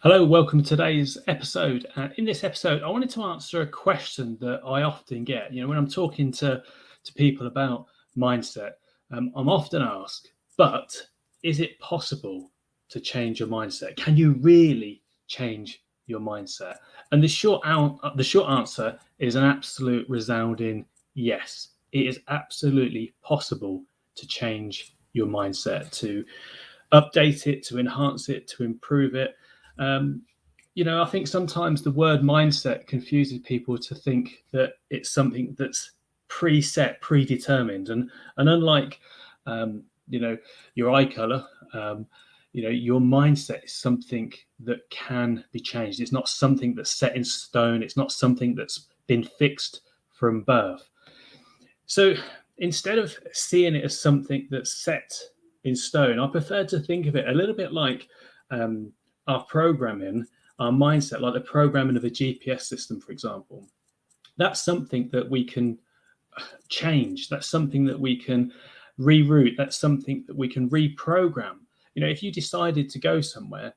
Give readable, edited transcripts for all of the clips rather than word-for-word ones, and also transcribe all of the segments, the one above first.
Hello, welcome to today's episode. In this episode, I wanted to answer a question that I often get. When I'm talking to people about mindset, I'm often asked, but is it possible to change your mindset? Can you really change your mindset? And the short answer is an absolute resounding yes. It is absolutely possible to change your mindset, to update it, to enhance it, to improve it. I think sometimes the word mindset confuses people to think that it's something that's preset, predetermined, and unlike your eye color, your mindset is something that can be changed. It's not something that's set in stone. It's not something that's been fixed from birth. So instead of seeing it as something that's set in stone, I prefer to think of it a little bit like our programming, our mindset, like the programming of a GPS system, for example. That's something that we can change. That's something that we can reroute. That's something that we can reprogram. If you decided to go somewhere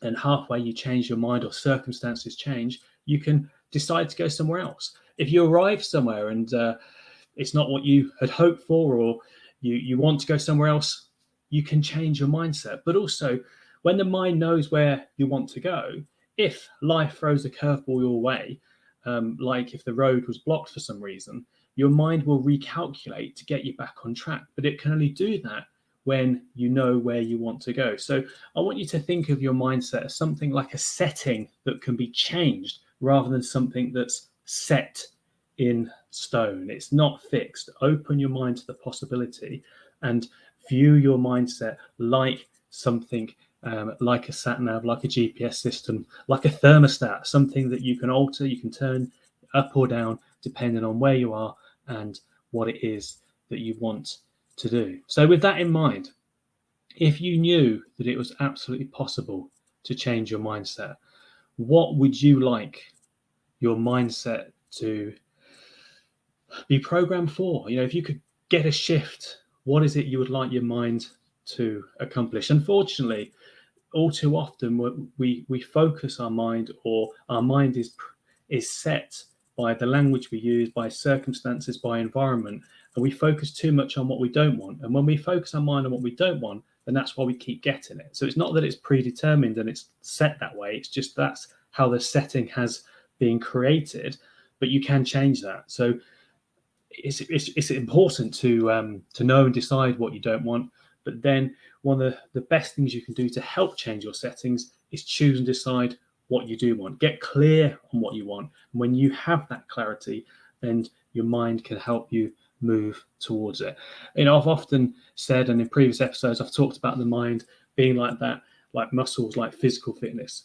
and halfway you change your mind or circumstances change, you can decide to go somewhere else. If you arrive somewhere and it's not what you had hoped for, or you want to go somewhere else, you can change your mindset. But also, when the mind knows where you want to go, if life throws a curveball your way, like if the road was blocked for some reason, your mind will recalculate to get you back on track. But it can only do that when you know where you want to go. So I want you to think of your mindset as something like a setting that can be changed rather than something that's set in stone. It's not fixed. Open your mind to the possibility and view your mindset like something like a sat nav, like a GPS system, like a thermostat, something that you can alter, you can turn up or down depending on where you are and what it is that you want to do. So with that in mind, if you knew that it was absolutely possible to change your mindset, what would you like your mindset to be programmed for? If you could get a shift, what is it you would like your mind to accomplish? Unfortunately, all too often we focus our mind, or our mind is set by the language we use, by circumstances, by environment, and we focus too much on what we don't want. And when we focus our mind on what we don't want, then that's why we keep getting it. So it's not that it's predetermined and it's set that way. It's just that's how the setting has been created, but you can change that. So it's important to know and decide what you don't want. But then one of the best things you can do to help change your settings is choose and decide what you do want. Get clear on what you want. And when you have that clarity, then your mind can help you move towards it. I've often said, and in previous episodes, I've talked about the mind being like that, like muscles, like physical fitness.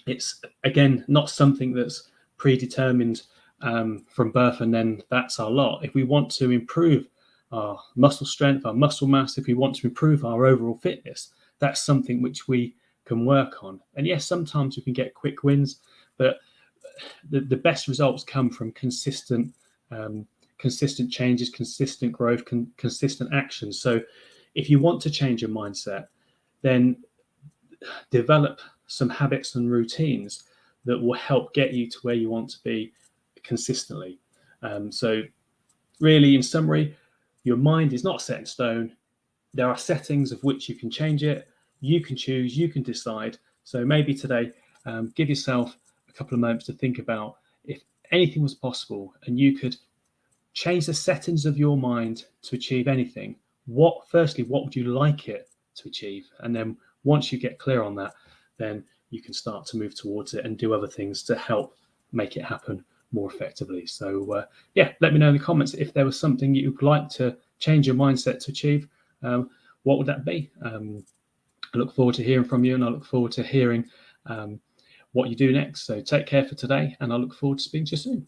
It's, again, not something that's predetermined from birth and then that's our lot. If we want to improve our muscle strength, our muscle mass, if we want to improve our overall fitness, that's something which we can work on. And yes, sometimes we can get quick wins, but the best results come from consistent changes, consistent growth, consistent actions. So if you want to change your mindset, then develop some habits and routines that will help get you to where you want to be consistently. So really, in summary, your mind is not set in stone. There are settings of which you can change it. You can choose, you can decide. So maybe today, give yourself a couple of moments to think about, if anything was possible and you could change the settings of your mind to achieve anything, firstly, what would you like it to achieve? And then once you get clear on that, then you can start to move towards it and do other things to help make it happen more effectively. So let me know in the comments if there was something you'd like to change your mindset to achieve. What would that be? I look forward to hearing from you, and I look forward to hearing what you do next. So take care for today, and I look forward to speaking to you soon.